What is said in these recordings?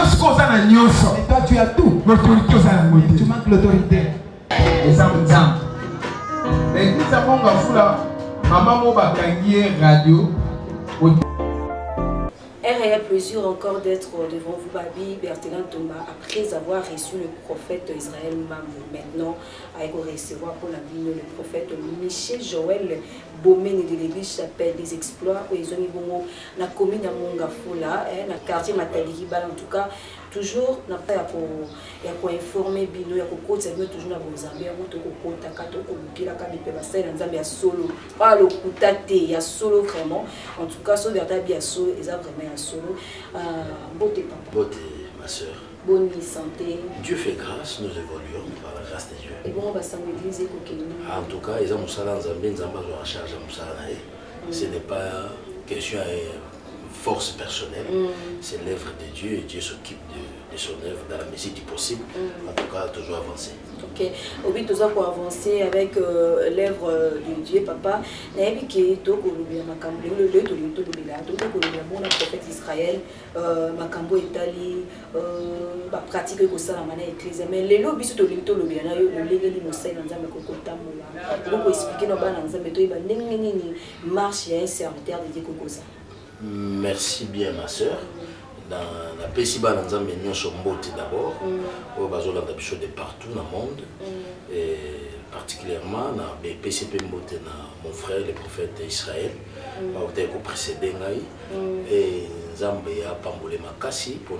Et toi tu as tout. Tu manques l'autorité. L'église à Mongafula, maman m'a radio. Un réel plaisir encore d'être devant vous, Babi Berthelin Tomba, après avoir reçu le prophète Israël Mamou. Maintenant, avec recevoir pour la vie le prophète Michel Joël Bomene de l'église chapelle des exploits, où ils ont mis la commune à Mongafula, la quartier Mataliriba, en tout cas, toujours n'a pas pour informer Bino, il y a toujours la Mozambique, il y a beaucoup solo, pas le Koutate, il y a solo vraiment, en tout cas, sauf Bertha Biasso, il y a vraiment un solo. Beauté, papa. Beauté, ma soeur. Bonne santé. Dieu fait grâce, nous évoluons par la grâce de Dieu. Et bon, on va s'en église et en tout cas, ils ont Moussala Nzambé, Nzamba à charge à Moussala. Ce n'est pas question à force personnelle, c'est l'œuvre de Dieu et Dieu s'occupe de son œuvre dans la mesure du possible. En tout cas, toujours avancer. Ok. Oui, tout ça pour avancer avec l'œuvre de Dieu, papa. Le prophète Israël, Makambo Italie, pratique que ça la manière éclairée. Mais les lobbies sont au lobby, le légal innocent dans un cocotamoula. Pour expliquer nos balans, mais marche et un serviteur de Dieu Kokosa. Merci bien, ma soeur. Dans la PCBA, nous avons mis d'abord, au Bazola de partout dans le monde, et particulièrement dans le PCP Mbote, mon frère, le prophète Israël, qui a précédé, et nous avons Pamboulé Makassi pour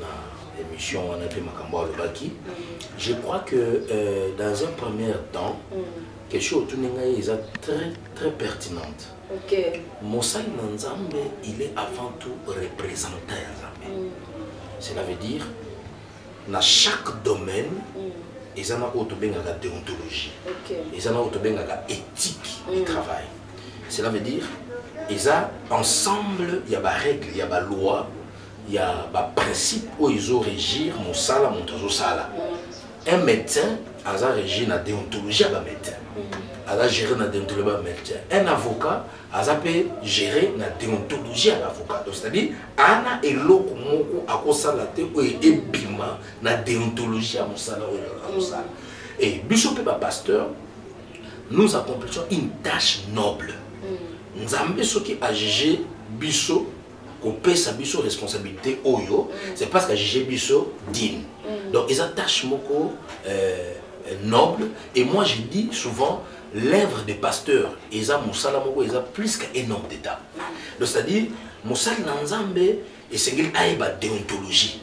l'émission on a fait Makambo Alobaki. Je crois que dans un premier temps, quelque chose est très pertinente. Moussal Nanzambe, il est avant tout représentant Nzambe. Cela veut dire, dans chaque domaine, ils ont une déontologie, ils ont une éthique du travail. Cela veut dire, ils ont ensemble, il y a des règles, il y a des lois, il y a des principes où ils ont régir Moussala, Montazosala. Un médecin a régir la déontologie à médecin. A gérer la déontologie à médecin. Un avocat a gérer la déontologie à l'avocat. C'est-à-dire, Anna et l'autre moko a cosa la tête et bima la déontologie à Moussala. Et Bishop et pasteur, nous accomplissons une tâche noble. Nous avons qui a jugé Bishop qu'on paie sa biso responsabilité oyo, c'est parce que j'ai biso digne. Donc ils attachent moko noble, et moi je dis souvent l'œuvre des pasteurs ils ont Moussala moko ils ont plus qu'un homme d'état. Donc c'est-à-dire Moussala Nanzambe et c'est qu'il aïba déontologie,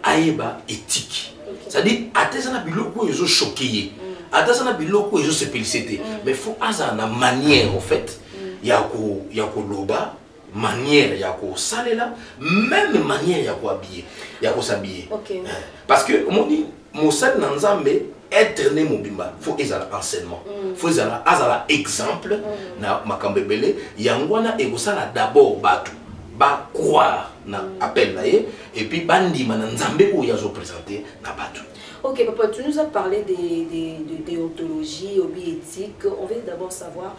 aïba éthique. C'est-à-dire atezana biloko ils ont choqué, atezana biloko ils ont se félicité, mais faut azana manière en fait, yako loba manière yako salela, même manière yako habiller, yako s'habiller. Parce que on dit Moussala Nanzambe être né mobimba, faut ezala enseignement, faut ezala exemple na makambebele yangwana egosala d'abord batu ba croire na appel na ye et puis bandi mananzambe ou yazo présenter na batu. Ok papa, tu nous as parlé de déontologie, éthique. On veut d'abord savoir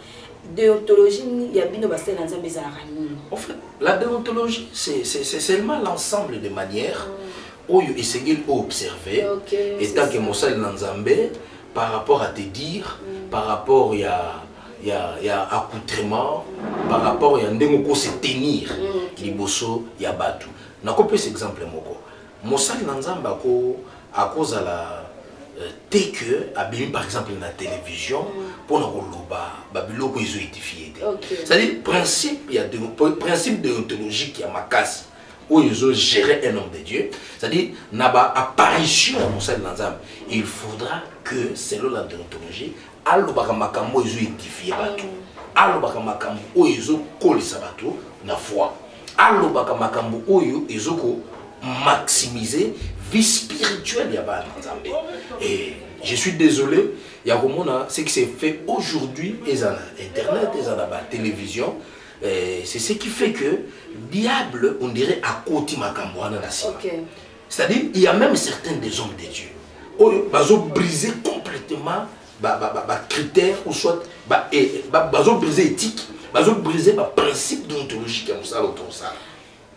déontologie, il y a bien basé dans un bezarani. En fait, la déontologie c'est seulement l'ensemble de manières où il s'agit d'observer et tant que Moussala Nanzambe par rapport à te dire, par rapport il y a accoutrement, par rapport à ndengoko se tenir, liboso ya batu. Na ko pese exemple moko. Moussala Nanzambe à cause de la que par exemple la télévision pour nous babiloko ils ont édifié. C'est-à-dire principe il y a principe déontologique qui a makasi où ils ont géré un homme de Dieu. C'est-à-dire naba apparition à Moussala Nanzambe. Il faudra que selon la déontologie alobaka makambo ils ont édifié bato. Alobaka makambo où ils ont collé sa bato na foi. Alobaka makambo où ils ont maximiser vie spirituelle ya ba Nzambe. Et je suis désolé, il y a ce qui s'est fait aujourd'hui, ils ont internet, ils ont la télévision, c'est ce qui fait que diable on dirait à côté makambo na nasima. C'est-à-dire il y a même certains des hommes de Dieu ils ont brisé complètement critères ou soit ils ont brisé éthique, ils ont brisé principe déontologique comme ça autour ça.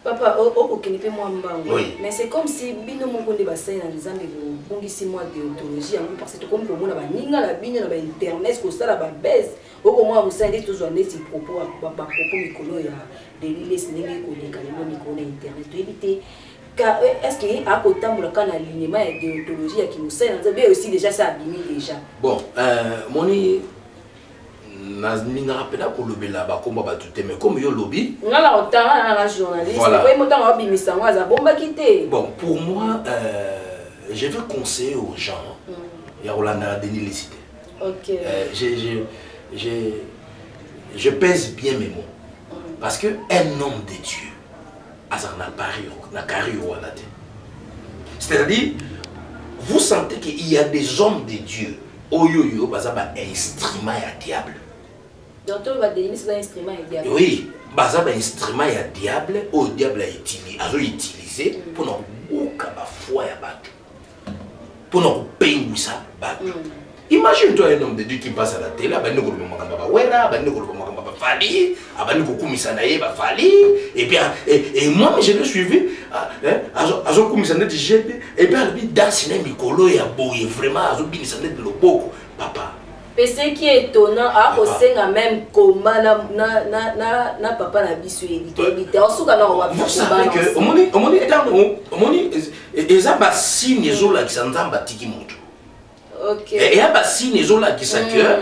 Papa, ok, ne peut moi mbango. Oui. Mais c'est comme si bino mon konde bassin dans les ambi bon ici moi déontologie en parce que comme comme on a ninga la bino na internet ko ça la baisse. Oko moi vous savez toujours des propos propos mikolo ya de les ndenge ko leka le mikolo internet to éviter car est-ce que à côté mon quand alignement et déontologie qui nous sert dans aussi déjà ça abîmé déjà. Bon, moni na rappela ko lobela ba komba ba tuté mais comme yo lobby ngala otanga na journaliste quoi motant wa bimisa ngwa za bomba kité. Bon, pour moi je veux conseiller aux gens ya Rolanda Denis Licité. OK. Je pèse bien mes mots parce que un homme de Dieu azar na pari na carré wana te. C'est-à-dire vous sentez qu'il y a des hommes de Dieu oyoyo baza ba instrument ya diable. Donc on va délimiter ces instruments et diable. Oui, baza ba instrument ya diable au diable a utilisé pour nous ba foi ya bato. Pour nous peindre ça bato. Imagine-toi un homme de Dieu qui passe à la télé, abandi ko loboma kamba ba wera, abandi ko loboma kamba ba fali, abandi ko kumisa na ye ba fali et bien et moi je l'ai suivi azo kumisa na DGB et bien lui dans cinéma mikolo ya boye vraiment azo binisa na de loboko papa. Mais ce qui est étonnant, à Osenga même comment na papa na biso éviter. On souka na on vous savez que omoni eza ba signe zo la kisanda batiki mutu. OK. Et il y a ba signe zo la kisaka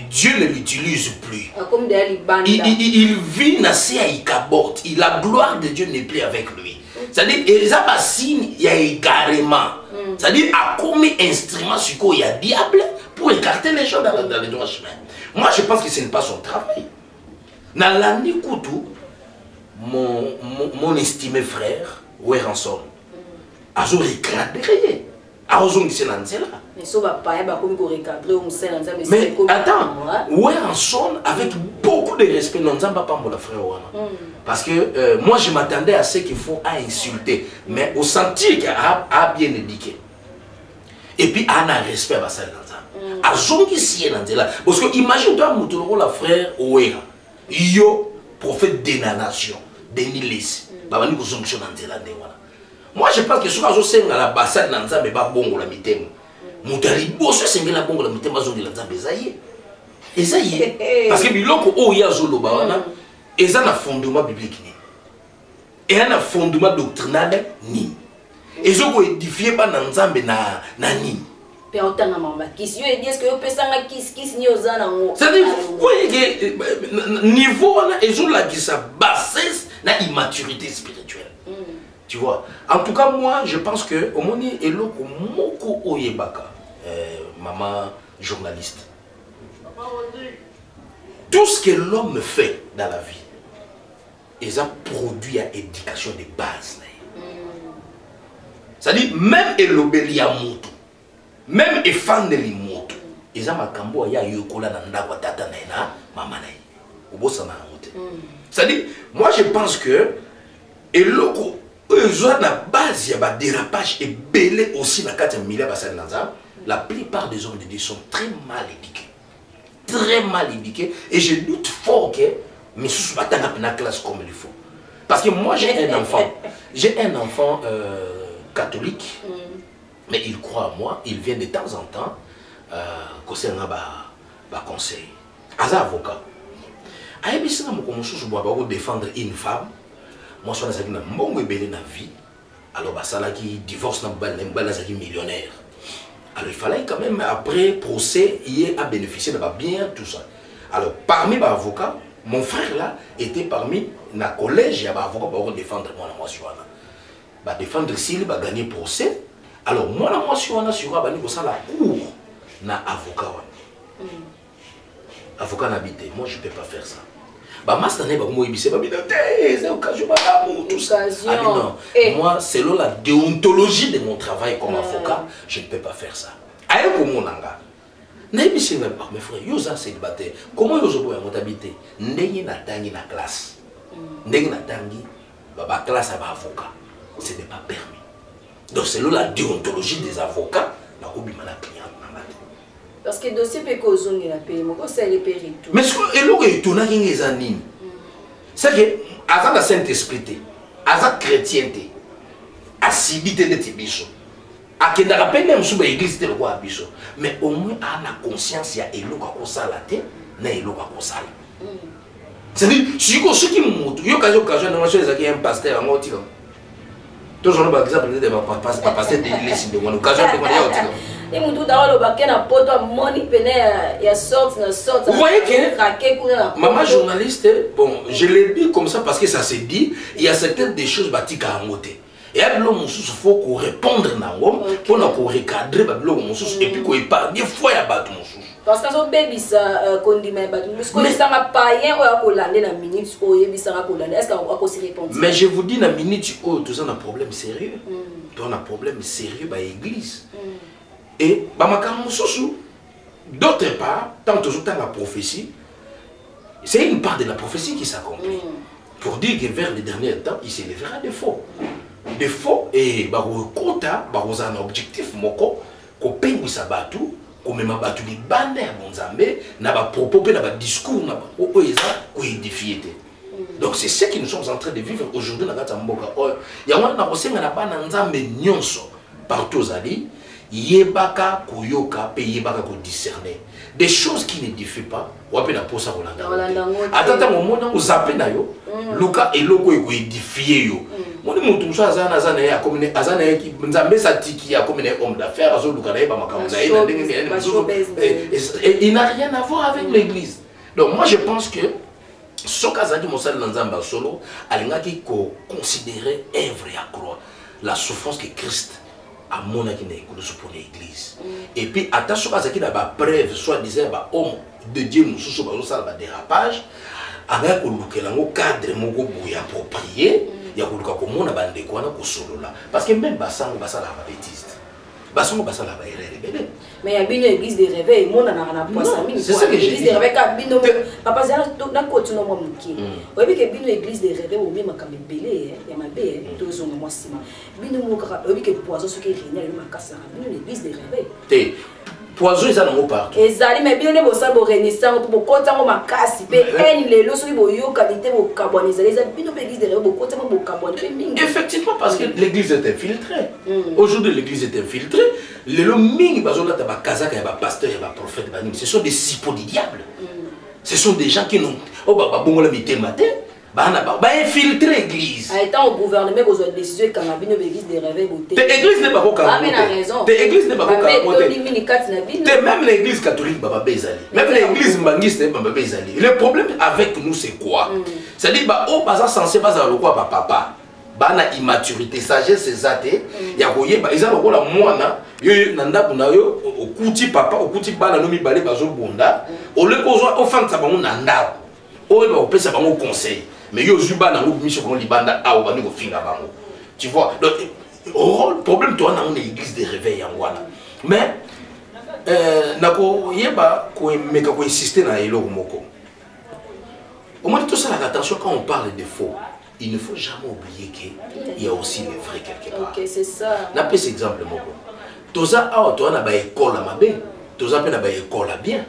Dieu ne l'utilise plus. Comme des libanda. Il vit na Ikabot. La gloire de Dieu n'est plus avec lui. C'est-à-dire il y a ba signe il y a carrément. C'est-à-dire à combien instrument sur quoi il y a diable pour écarter les gens dans le droit chemin. Moi, je pense que ce n'est pas son travail. Dans l'année Koutou, mon estimé frère, Weranson, a recadré. Mais ça va pas, il va recadrer. Mais attends, Weranson, avec beaucoup de respect, non, ça va pas mon frère. Parce que moi, je m'attendais à ce qu'il faut insulter. Mais au senti qu'il a bien éduqué. Et puis, on a respect à ça. A zongi si là. Parce que imagine-toi, mon la frère Ouera. Yo, prophète de la nation, Denis Lis. Moi, je pense que si on a la bassade, on a pas bon la mitème. Moutali bosso c'est la bongo la mitème zongi la nzambe zaye. Ezaye. Parce que biloko o ya zolo bawana, eza na fondement biblique ni. Et un fondement doctrinal ni. Ezoko édifié par nzambe na ni. C'est-à-dire, niveau la bassesse na immaturité spirituelle. Tu vois. En tout cas, moi, je pense que au moni eloko moko oyebaka, maman journaliste. Tout ce que l'homme fait dans la vie, ils ont produit à éducation de base. C'est-à-dire, même elobeli ya mutu. Même les fans de l'imoto, ils ont makambo ya yokola na ndako tata na ina mama na yi. Obosa na honte. C'est-à-dire, moi je pense que et loko ils ont la base ya ba dérapage et belé aussi na 4 milliards basal nanza. La plupart des hommes de Dieu sont très mal éduqués. Très mal éduqués et je doute fort que mais sous pas na classe comme il faut. Parce que moi j'ai un enfant. J'ai un enfant catholique. Mais il croit à moi, il vient de temps en temps conseil. As avocat. Si je défendre une femme, moi je suis un vie. Alors qui divorce un millionnaire. Alors il fallait quand même après procès, il a bénéficié de bien tout ça. Alors parmi les avocats, mon frère là était parmi les collèges, il y a un avocat pour défendre moi. Défendre s'il va gagner procès. Alors, moi, je suis la cour na avocat. Avocat n'habité. Moi, je ne peux pas faire ça. Moi, selon la déontologie de mon travail comme avocat, je ne peux pas faire ça. Mes frères, vous êtes célibataire. Comment vous êtes habité? Vous êtes dans la classe. Vous êtes dans la classe avocat. Ce n'est pas permis. Donc, selon la déontologie des avocats, la cliente. Parce que le dossier peut causer la paix, mais c'est les périls. Mais ce que est étonnant, c'est que, avant la Saint-Esprit, aza chrétienté asidité neti biso akendaka mpe nde mosusu baeglise te lokola biso mais au moins ana conscience ya eloko akosala te na eloko akosala c'est-à-dire siko soki motu yo kazi occasion nanga so ezalaki un pasteur yango otika tozona par exemple de pasteur de l'église de mon occasion de ya otika et mutu dawa lo bakena poto moni pene ya sorte na sorte. Vous voyez que maman journaliste, bon, je l'ai dit comme ça parce que ça s'est dit, il y a certaines des choses bâties à monter. Et à l'homme, il faut qu'on réponde pour qu'on recadre et puis qu'on épargne des fois il y a battu mon sous. Parce que son bébé ça condimé battu. Parce que ça m'a païen ou à Colande na minute ou il ça à Colande. Est-ce qu'on va aussi répondre? Mais je vous dis na minute oh tout ça un problème sérieux. Tu as un problème sérieux bah église. Et d'autre part, tant que la prophétie, c'est une part de la prophétie qui s'accomplit. Pour dire que vers les derniers temps, il s'élèvera des faux. Des faux, et un objectif, qu'on peine sa batou, qu'on même battu les bandes à Bonzambé, n'a pas propos, n'a pas discours, n'a pas édifié. Donc c'est ce que nous sommes en train de vivre aujourd'hui dans la Mboka. Il y a un partout aux alliés. Yebaka koyoka pe yebaka ko discerner des choses qui ne diffèrent pas wape na posa kolanda atata momona uzape na yo luka eloko eko édifier yo moni mutu muso azana ya komine azana ki nzambe satiki ya komine homme d'affaires azo luka na yeba makambo na yena ndenge il n'a rien à voir avec l'église. Donc moi je pense que sokazaki mosali na nzamba solo alingaki ko considérer œuvre ya croix la souffrance que Christ à mon avis, pour l'église. Et puis, attention à ce qu'il y a des preuves, soit disant, homme de Dieu, nous sommes dans dérapage, avec le cadre approprié, il y a des parce que même Bassango, Bassala va bêtise. Bassango, Bassala va errer. Mais il y a une église de réveil, mon n'a pas ça. C'est ça que j'ai dit. Papa, c'est un côté non moi qui. Oui, mais que une église de réveil ou même quand même belé, il y a ma bé, deux zones moi si ma. Bino mo ka, oui que poison ce qui régnait le makasa, une église de réveil. Poison ils en ont partout. Ezali mais bino ne bossa bo renaissance pour kota ngo makasi pe en le lo soki bo yo qualité bo carboniser les bino église de réveil bo kota mo carboniser mingi. Effectivement parce que l'église est infiltrée. Aujourd'hui l'église est infiltrée. Les mingi bazola ta ba kazaka ya ba pasteur ya ba prophète ba ce sont des sipo du diable. Ce sont des gens qui n'ont oh ba bongo la mité matin. Bah infiltrer l'église. Étant au gouvernement, vous avez décidé quand la l'église de réveil. L'église n'est pas beaucoup. L'église n'est pas beaucoup. Même l'église catholique, Baba Bezali. Même l'église mbangiste, Baba Bezali. Le problème avec nous, c'est quoi? C'est-à-dire, oh, baza censé baza le quoi, papa. Bana immaturité, sagesse, c'est ça. Ya koye, ils ont la moana. Yo nanda kuna yo, au kuti papa, au kuti bana nomi balé bazo bonda. Au lieu qu'on soit offensé, ça va mon nanda. Oh, il va opérer ça au conseil. Mais yo zuba na ngou mission ko libanda awo bani ko finga bango. Tu vois? Donc le problème toi na l'église de réveil en wana. Mais nako yeba ko meka ko insister na elo moko. Au moins tout ça la attention quand on parle de faux. Il ne faut jamais oublier qu'il y a aussi le vrai quelque part. OK, c'est ça. Na pese exemple moko. Toza awo toi na ba école à mabe, toza pe na ba école à bien.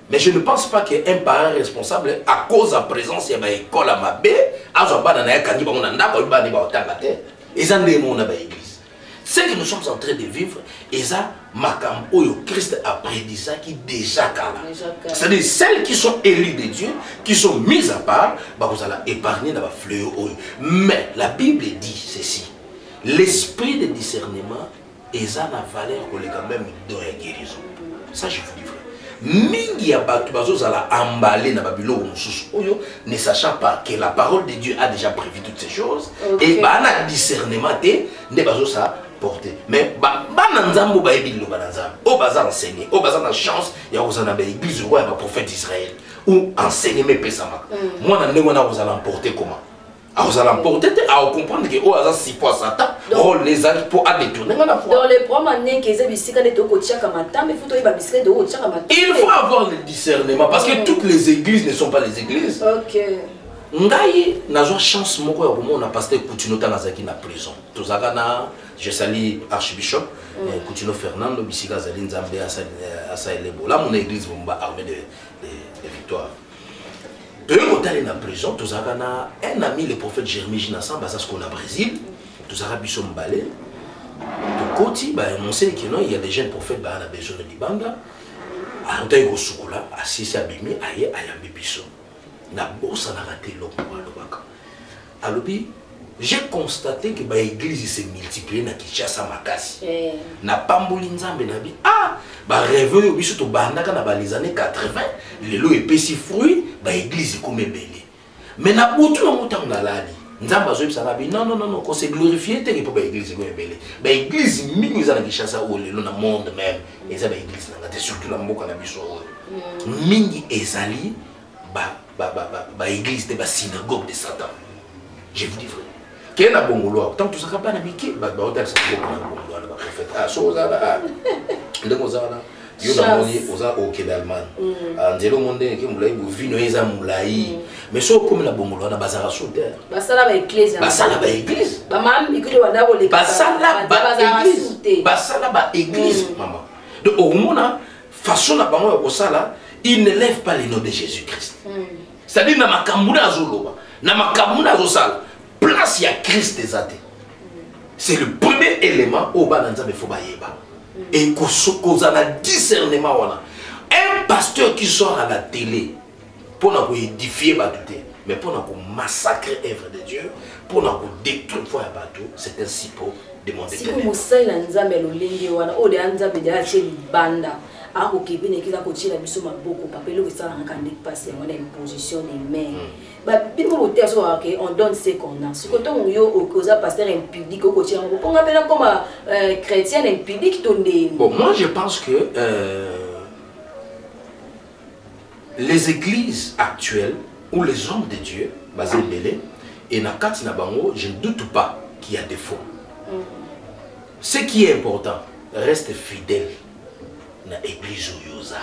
Mais je ne pense pas qu'un parent responsable, à cause de la présence de l'école à Mabé, a l'église. Ce que nous sommes en train de vivre, et ça, Christ a prédit ça qui déjà là. C'est-à-dire celles qui sont élues de Dieu, qui sont mises à part, vous allez épargner dans le fléau. Mais la Bible dit ceci, l'esprit de discernement, et ça n'a valeur que les quand même dans la guérison. Ça, je vous dis vrai. Mingi ya batu bazozala emballé na babilo mususu oyo ne sachant pas que la parole de Dieu a déjà prévu toutes ces choses et bana discernement te ne bazosa porter mais bana nzambo ba ebilo bana nzambo o baza enseigner o baza na chance ya kozana ba église roi ba prophète d'Israël ou enseigner mes pesama moi na ndenge na kozala emporter comment vous allez emporter, à comprendre que vous avez 6 fois Satan, les âges pour détourner la foi. Dans les premiers il faut avoir le discernement parce que toutes les églises ne sont pas les églises. Ok. Ngaye n'a pas chance mon quoi on a pasteur Coutinho Tanazaki na prison. Tozakana je salue archbishop Coutinho Fernando Bisiga Zali Nzambe asa elebo. Là mon église bomba armée de victoire. Tu es allé en prison, tu as un ami, le prophète Jérémie Jinassan, c'est ce qu'on a au Brésil, tu as Bissot Mbalé. De côté, on sait qu'il y a des jeunes prophètes qui ont besoin de Libanga. On a eu Soukoula, assis à Bimi, aïe, aïe, Bissot. Na bourse a raté l'homme. Alors, j'ai constaté que l'église s'est multipliée dans Kinshasa Makasi. Na Pamboli Nzambe na bi rêve biso to bandaka na les années 80, les lots épais fruits, l'église comme belé. Mais na botu na motang na lali. Nzamba zo bisa bi non, qu'on s'est glorifié te pour l'église comme belé. L'église mingi za na Kinshasa o le na monde même, et ça l'église na te surtout na mboka na biso. Mingi ezali église de synagogue de Satan. Je vous dis vrai. Quel est le bon boulot? Tant que tu ne sais pas, tu ne sais pas. Tu il ne lève pas le nom de Jésus-Christ. C'est-à-dire, dans ma kamuna zoloba, dans ma kamuna zosala, place ya Christ des athées. C'est le premier élément au bas dans faut baïeba. Et qu'on a discernement wana. Un pasteur qui sort à la télé pour nous édifier batouté, mais pour nous massacrer l'œuvre de Dieu, pour nous détruire foi à bateau, c'est un sipo de mon si vous moussez l'anzambe l'olenge wana, ou de anzambe de hache banda. Ah, ok, bien évidemment, quand tu as vu beaucoup, papa, le ça a un passé, on a une position des mains. On donne ce qu'on a. Ce que tu as au cause pasteur impudique, au côté, on appelle comme chrétien impudique. Bon, moi je pense que les églises actuelles ou les hommes de Dieu, basés belé, et Nakati Nabango, je ne doute pas qu'il y a des faux. Ce qui est important, reste fidèle. Église Ouyosa.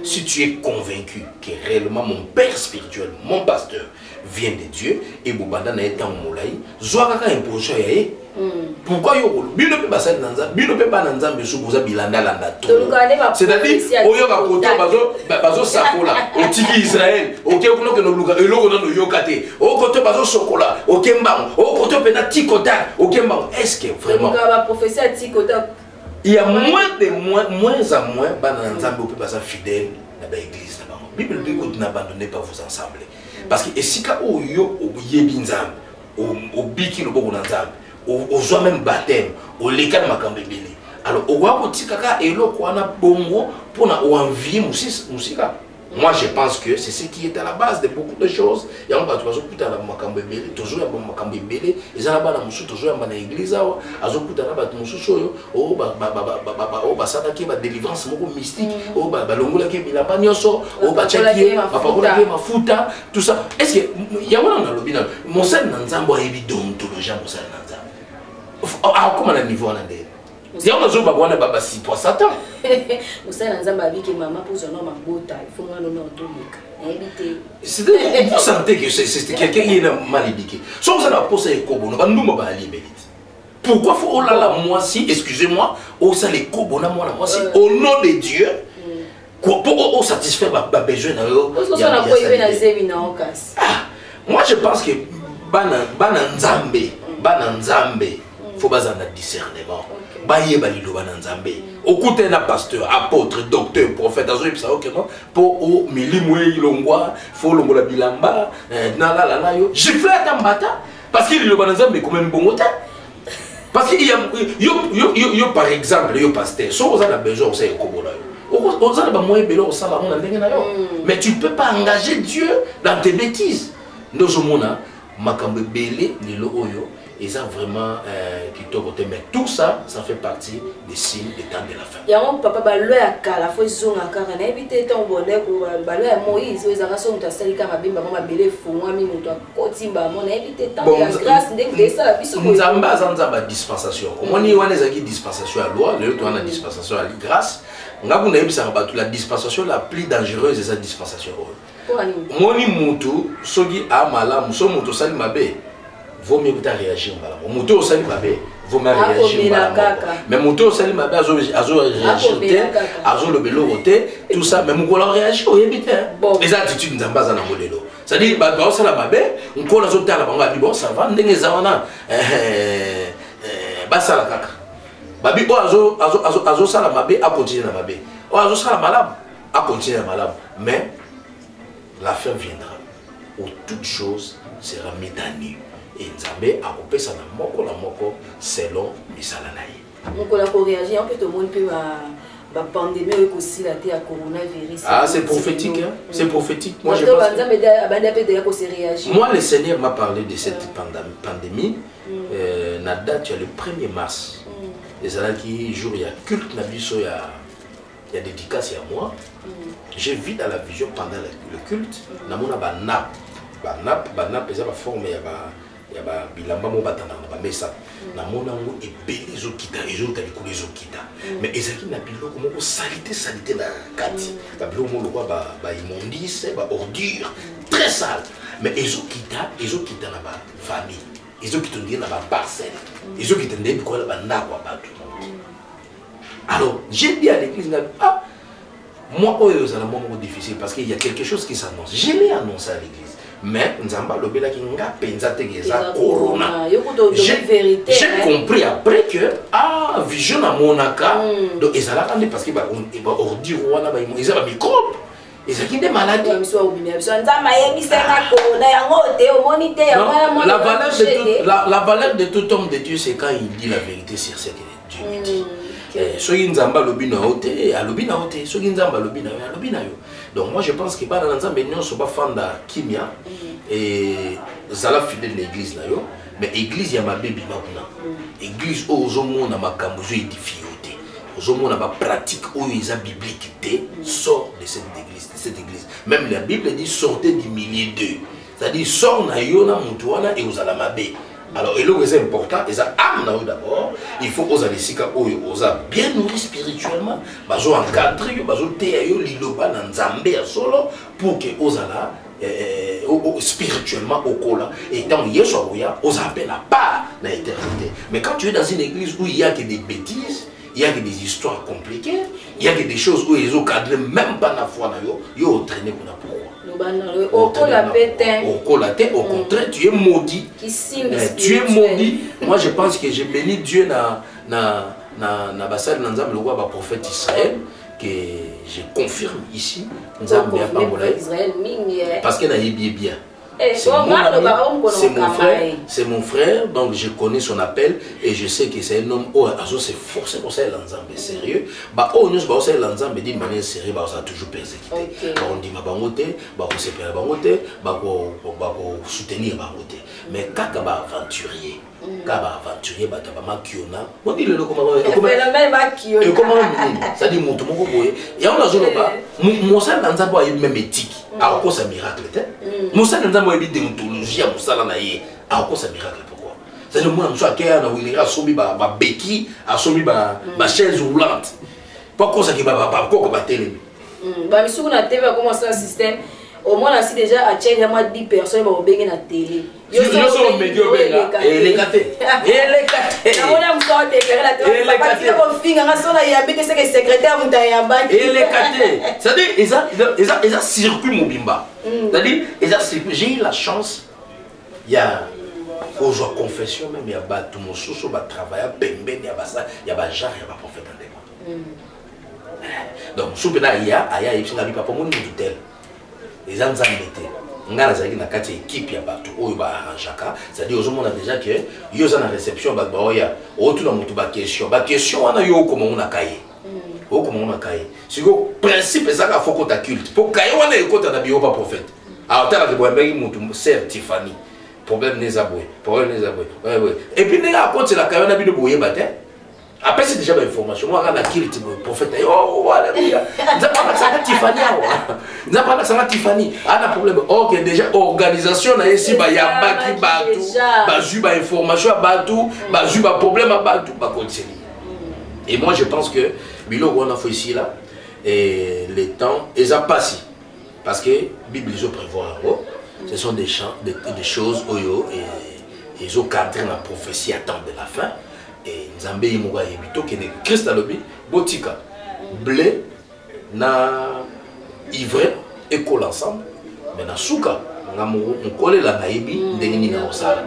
Si tu es convaincu que réellement mon père spirituel, mon pasteur, vient de Dieu, et Boubanda n'a été en moulaï, Zouakaka imposition yaé. Pourquoi yo bino pe basal nanza, bino pe ba nanza beso boza bilanda landa to. C'est-à-dire oyo ba koto bazo sakola, otiki Israël, OK kuno ke no luka eloko na no yokate. O koto bazo sokola, OK mbang, o koto pe na tikota, OK mbang. Est-ce que vraiment ba professeur tikota il y a moins en moins dans Nzambe peut passer fidèle dans l'église. La Bible dit que n'abandonnez pas vos ensembles. Parce que si au yo au yebi Nzambe, au biki le bon Nzambe, au joie même baptême, au légal makambe belé. Alors au wa kotikaka elo ko na bongo pour na envie musika. Moi je pense que c'est ce qui est à la base de beaucoup de choses. Il y a un bateau qui est à la makambe belé, toujours un bon makambe belé, ils ont là-bas toujours un église azokuta na bato mususu oyo o ba sadaki ba délivrance moko mystique o ba longola ke bilamba nyonso o ba tchaki ba pakola ke mafuta tout ça. Est-ce que il y a un dans l'obina mon sel na nzambo a ebi dontologie mon sel na nzambo a comment le niveau na ndé il y a un jour ba bona baba si pour Satan mon sel na nzambo abi ke maman pour son nom mabota il faut ngano na ndolika. C'est-à-dire, vous sentez que c'est quelqu'un qui est mal éduqué. Si vous avez posé les kobos, nous allons aller. Pourquoi faut là la moitié, excusez-moi, au ça les kobos, la moitié, au nom de Dieu, pour satisfaire ma besoin. Moi je pense que Bananzambe, faut pas un discernement. Baye balilo bananzambe. Okute na pasteur, apôtre, docteur, prophète, pour au milimwe ilongwa, faut longola bilamba, na la yo. Gifle atambata parce qu'il le bananzambe comme un bon hôtel. Parce qu'il y a yo par exemple, yo pasteur, so vous avez besoin aussi de kobola. On a pas moyen belo ça on a ndengena yo. Mais tu ne peux pas engager Dieu dans tes bêtises. Nous sommes makambe belé lelo oyo. Et ça vraiment qui te côté mais tout ça ça fait partie des signes des temps de la fin. Ya mon papa balwe akala fo zonga kaka na éviter ton bonheur ko balwe ya Moïse o ezaka so muta salika mabimba mama belé fo ami muto kotimba mon éviter temps la grâce de ça la biso ko nzamba zanzamba dispensation. Omoni wana ezaki dispensation à loi, le to wana dispensation à la grâce. Ngabu na yebisa ba la dispensation la plus dangereuse c'est cette dispensation. Moni mutu sogi amala muso muto sali mabe. Vaut mieux que tu réagir. Mon moto au salut babé, vaut mieux réagir. Mais mon moto au salut babé, azo réagir, azo le bélo roté, tout ça. Mais mon gars réagit au yébité. Les attitudes n'ont pas à n'amoler. c'est-à-dire bah ça la mabe on connaît zo tala bango abi bon ça va ndenge zawana ba ça la kaka babi o azo ça la mabe a continuer la mabe o azo ça la malade a continuer la malade mais la fin viendra où toute chose sera mise à nu et Nzambe a coupé ça na moko selon misala na ye donc on a réagi un peu tout le monde peut la pandémie aussi la coronavirus. Ah, c'est prophétique, hein? C'est prophétique. Moi, je pense moi, le Seigneur m'a parlé de cette pandémie. La date, il y a le 1er mars. Et c'est là qu'il jour, il y a culte, il y a dédicace à moi. J'ai vu dans la vision pendant le culte, il y a une nappe, il y a forme, il y a bilamba mo batana na mesa na mona ngo ebeli zo kita ezo ta likolo ezo kita mais ezaki na biloko moko salité na kati ba biloko mo lokwa ba immondice ba ordure très sale mais ezo kita na ba famille ezo kita na ba parcelle ezo kita ndeni ko la ba ndako ba tout. Alors j'ai dit à l'église moi c'est un moment difficile parce qu'il y a quelque chose qui s'annonce. Je l'ai annoncé à l'église. Mais Nzamba lobela ki nga penza te geza corona. J'ai compris après que vision à monaka donc ezala kande parce que ba ordi wana ba ezala microbe. Ezaki des maladies. La valeur de tout homme de Dieu c'est quand il dit la vérité sur ce que Dieu lui dit. Soki Nzamba lobi na ote, alobi na ote, soki Nzamba lobi na yo, alobi na yo. Donc moi je pense que bana Nzamba nyonso ba fanda kimia et zala fidèle l'église na yo, mais église ya mabebi makuna. Église ozomona makambo zo édifié ote. Ozomona ba pratique oyo eza biblique té sort de cette église. Même la Bible dit sortez du milieu d'eux. C'est-à-dire sort na yo na mutu wana et ozala mabe. Alors, et le c'est important, et ça âme d'abord, il faut oser les sika oser bien nourrir spirituellement, bazo encadrer, bazo teyo liloba na Nzambe solo pour que osala spirituellement au cola et tant yeso oya osa appelle la part dans l'éternité. Mais quand tu es dans une église où il y a que des bêtises, il y a que des histoires compliquées, il y a que des choses où ils ont cadré même pas la foi na yo, yo traîné pour la pourquoi. Au contraire, tu es maudit. Tu es maudit. Moi, je pense que j'ai béni Dieu na basal Nzambe le roi prophète Israël que je confirme ici Nzambe a pas parce que na bien. C'est mon frère, donc je connais son appel et je sais que c'est un homme c'est forcé pour ça l'ensemble sérieux. Nous c'est l'ensemble dit de manière sérieuse, ça a toujours persécuté. On dit ma bangoté, on s'est pris la bangoté, on soutenir bangoté. Mais quand on va aventurier, on dit le comment ça dit mon tomo boye et on a zone ba Moussa Nzambe a même éthique à cause un miracle Moussa Nzambe a déontologie à Moussa na ye à cause un miracle pourquoi c'est le moi Moussa qui a na il a somi ba béquille a somi ba chaise roulante pourquoi ça qui ba quoi ba télé ba misu na TV a commencé un système au moins là si déjà à Tchèque il y a 10 personnes vont benga na télé yo so medio benga et les caté on a encore déclaré la télé parce que on finga na sona ya bité c'est que secrétaire muta ya banque et les caté ça dit ils a circuit mobimba c'est-à-dire ils a circuit j'ai eu la chance il y a aux confession même il y a ba tout mon soso ba travailler pembe il y a ba ça il y a ba genre il y a ba prophète en débat donc soupena il y a ipsinga bi papa mon tel les gens embêtés ngana zaki na kati équipe ya bato oyo ba arrangeaka c'est-à-dire ozomona déjà que yo za na réception ba oya otu na mutu ba question wana yo comment on a cahier comment on a cahier siko principe ezaka foko ta culte pour cahier wana ekota na bio ba prophète alors tala ke boyambeki mutu sœur Tiffany problème nezabwe ouais et puis nega akote la cahier na bino boye baté après c'est déjà l'information moi quand la culte prophète alléluia ça Tiffany a un problème OK déjà organisation na ici ba ya baki batu bazu ba information batu bazu ba problème batu ba continue et moi je pense que bilo on a fait ici là et les temps ils ont passé parce que Bible ils ont prévoir ce sont des choses oyo et ils ont cadré la prophétie à temps de la fin. Et Nzambe yimoga yebito que Christ a lobi botika blé na ivraie et colle ensemble mais na souka on colle la naïbi ndengeni na osala.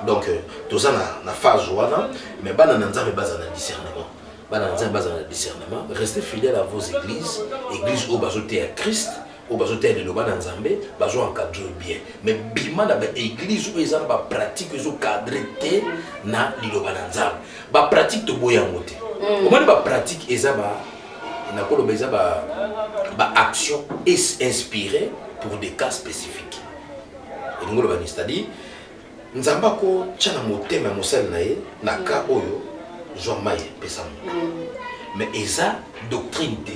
Donc tout ça na phase wana mais bana nzambe baza na discernement. Bana nzambe baza na discernement, restez fidèles à vos églises, églises au bazoté à Christ. Au bazoté de l'Oba Nzambe, bazo encadre bien. Mais bima na ba église où ils ont ba pratique ils ont cadré na l'Oba Nzambe. Ba pratique to boya ngote. Comment ba pratique ils ba na ko lo beza ba action inspirée pour des cas spécifiques. Et ngolo ba ni c'est-à-dire Nzamba ko tchana motema mosel na ye na ka oyo zo maye pesa. Mais eza doctrine te.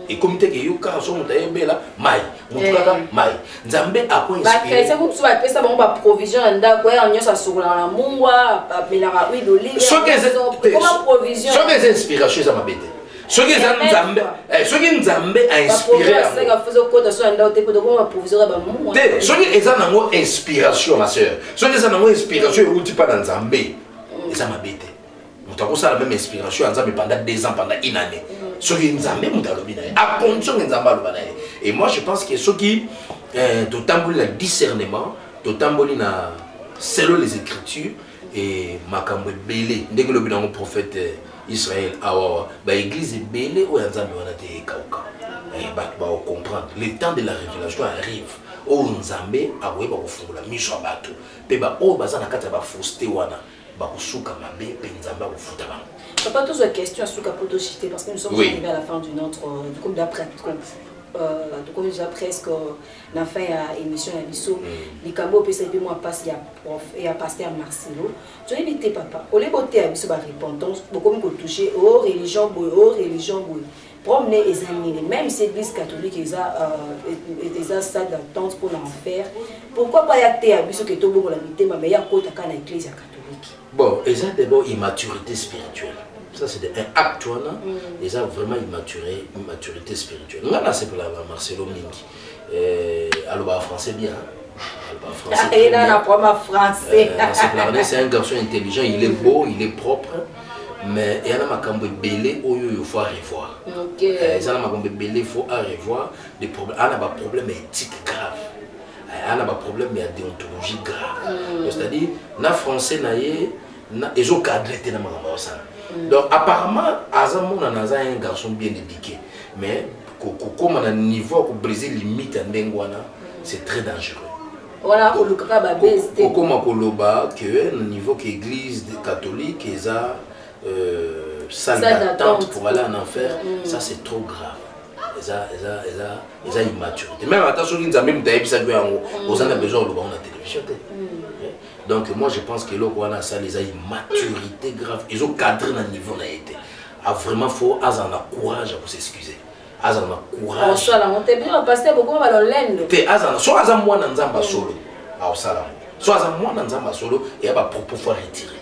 Et comme tu es yoka son taille bela mai mutukaka mai nzambe ako inspiré ba chrétien ko so ba pesa ba provision nda ko ya nyosa sukula na mungwa ba belaka wi doli comment provision so que inspiration za mabete so que nzambe so que nzambe a inspiré ça ka fazo ko da so nda te ko do ko provision ba mungwa te so que eza nango inspiration ma sœur so que eza nango inspiration e uti pa nzambe eza mabete mutako ça la même inspiration nzambe pendant 2 ans pendant une année. Et moi je pense que ce qui d'autant le discernement, d'autant selon les écritures et makambo belé dès que le prophète Israël a l'église est belé ou nzambe wana te kauka et ba comprendre le temps de la révélation arrive o nzambe akoyeba kofungula miso ya bato pe ba o baza na kati ba fausseté wana ba kusuka mabe pe nzambe akufuta ba. Pas tous les questions à ce capote cité parce que nous sommes arrivés à la fin de notre comme d'après comme déjà presque la fin à émission à Bissau les cambo peut s'aider moi passe il y a prof et à pasteur Marcelo je invité papa au les beauté à Bissau ba repentance beaucoup me toucher aux religions promener les amis même si l'église catholique ils a ça d'attente pour l'enfer pourquoi pas y a té à Bissau que tout bon la mité mais il y a côté à l'église catholique bon et ça d'abord immaturité spirituelle. Ça c'est un acte et ça vraiment immaturité spirituelle. Nous là c'est pour la Marcelo Mingi. Alors français bien. Il a la première français. C'est un garçon intelligent, il est beau, il est propre. Mais il y a un macambo belé où il faut revoir. Il y a un macambo belé il faut revoir des problèmes. Il y a un problème éthique grave. Il y a un problème de déontologie grave. C'est-à-dire na français na ils ont cadré dans ma donc apparemment Azamon a un garçon bien éduqué mais comme on a un niveau pour briser les limites en Dengwana c'est très dangereux. Voilà comme on koloba que le niveau que l'église catholique est à salle d'attente pour aller en enfer ça c'est trop grave. Ils ont immaturité. Même attention qu'ils ont même des épisodes où on a besoin de la télévision. Donc moi je pense que là on a ça les immaturité grave. Ils ont cadré dans le niveau là été. A vraiment faut avoir courage pour s'excuser. Avoir courage. Soit là on te bien passer beaucoup on va dans l'aine. Te azana soit azam moi dans nzamba solo. A osala. Soit azam moi dans nzamba solo et ba propos faut retirer.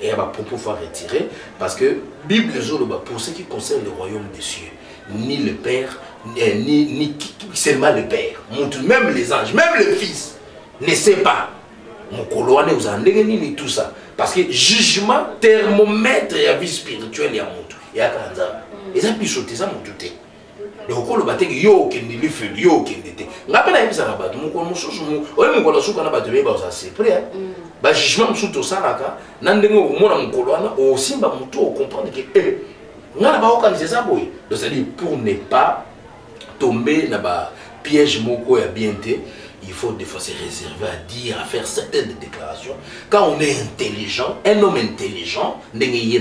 Et ba propos faut retirer parce que Bible zolo pour ce qui concerne le royaume des cieux. Ni le Père, ni seulement le Père. Même les anges, même le Fils ne sait pas. Mon colonne vous en ni tout ça. Parce que jugement, thermomètre et la vie spirituelle, il y a mon tout. Il y a quand même. Et ça, puis sauter ça, mon tout. Donc, on va dire yo qui ne le fait, yo qui ne l'était. On appelle à ça là-bas. Mon colonne, mon colonne, a battu, c'est prêt. Bah, jugement, tout ça là, n'andemo, mon colonne, aussi, bah, mon tout, comprendre que. C'est-à-dire pour ne pas tomber dans le piège moko ya bien té, il faut des fois se réserver à dire, à faire certaines déclarations. Quand on est intelligent, un homme intelligent, il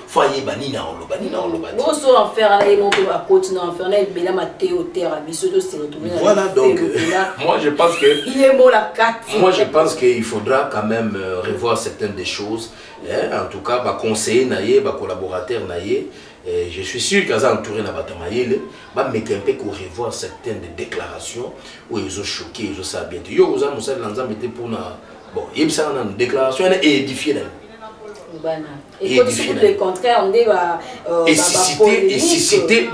faut aller banina en voilà donc moi je pense que moi je pense qu'il faudra quand même revoir certaines des choses. En tout cas, conseiller naïe, collaborateur naïe. Je suis sûr qu'ils ont entouré la bataille, mais qu'il faut revoir certaines déclarations où ils ont choqué, ils ont ça bien. Yo, vous avez été pour bon, ils ont une déclaration et édifié. Et le contraire, on dit et susciter,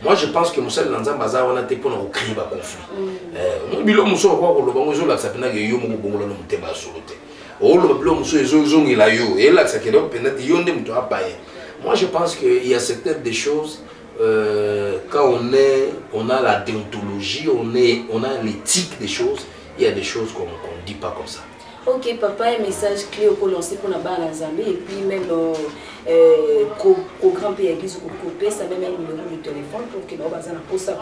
moi je pense que Moussa Lanza Baza on a été pour nous créer un conflit. Bilo Moussa on voit le bon jour là ça fait que yo mo bongo no muteba solote. O le bilo Moussa ils ont il a yo et là ça que donc peut-être yo ndem to apaye. Moi je pense qu'il y a certaines des choses quand on a la déontologie, on a l'éthique des choses, il y a des choses qu'on ne dit pas comme ça. Ok, papa, un message clé pour lancer pour la barre Zambie et puis même programme pour l'église ou pour ça même un numéro de téléphone pour que nous puissions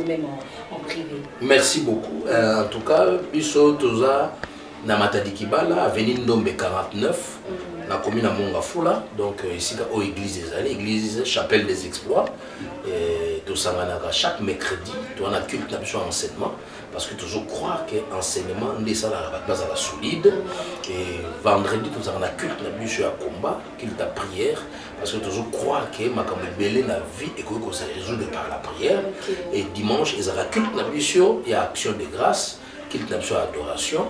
même en privé. Merci beaucoup. En tout cas, Biso Toza Namatadi Kibala, avenue Ndombe 49, na commune à Mongafula, donc ici au église des allées, église chapelle des exploits. Tout ça chaque mercredi, tu as un culte d'enseignement. Parce que toujours croire que l'enseignement n'est pas la base à la solide. Et vendredi, nous avons un culte à combat, culte à prière. Parce que toujours croire que ma belé la vie et que ça résout par la prière. Et dimanche, ils ont un culte il y a action de grâce, culte adoration.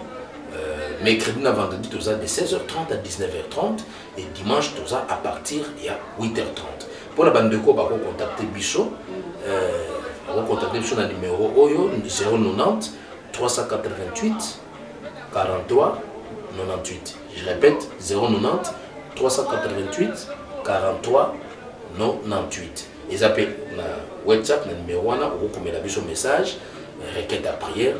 Mercredi, vendredi, nous avons de 16h30 à 19h30. Et dimanche, nous avons à partir de 8h30. Pour la bande de quoi, on va contacter Bisso. On va contacter sur le numéro 090 388 43 98. Je répète, 090 388 43 98. Ils appellent le WhatsApp, le numéro 1, vous pouvez un message, requête à prière,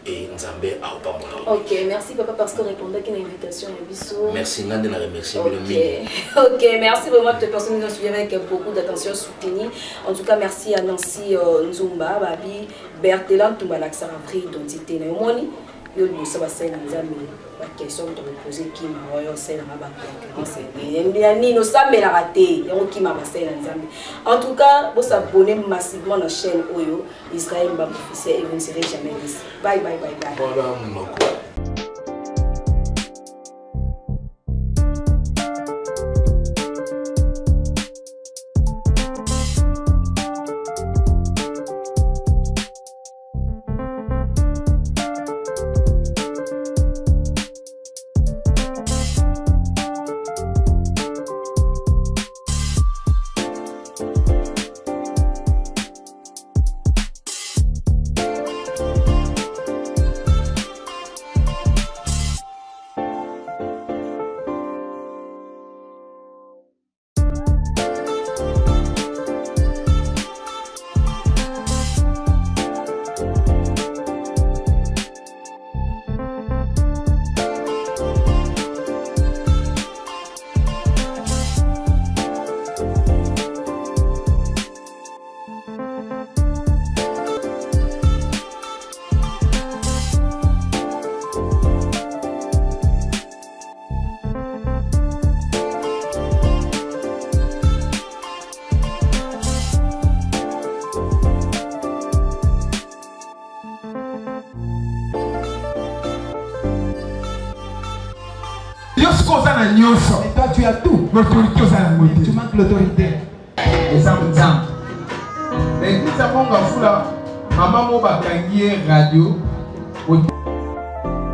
et Nzambe à Opambola. Ok, merci papa parce que répondait à une invitation à Bisso. Merci, Nande, remercie. Ok, merci vraiment de personnes qui nous ont suivi avec beaucoup d'attention soutenue. En tout cas, merci à Nancy Nzumba, Babi, Berthélan, Toumbalak, Sarafri, identité Naomoni. Yo le ça va ser la question de poser qui m'a royo c'est la concurrence et ni no ça mais la raté et qui m'a passé la en tout cas vous abonnez massivement à la chaîne Oyo Israël Mbambo officiel et vous ne serez jamais déçus. Bye bye bye bye. Voilà mon Et toi tu as tout. L'autorité aux alamoutés. Tu manques l'autorité. Les âmes. Mais nous avons un maman m'a radio.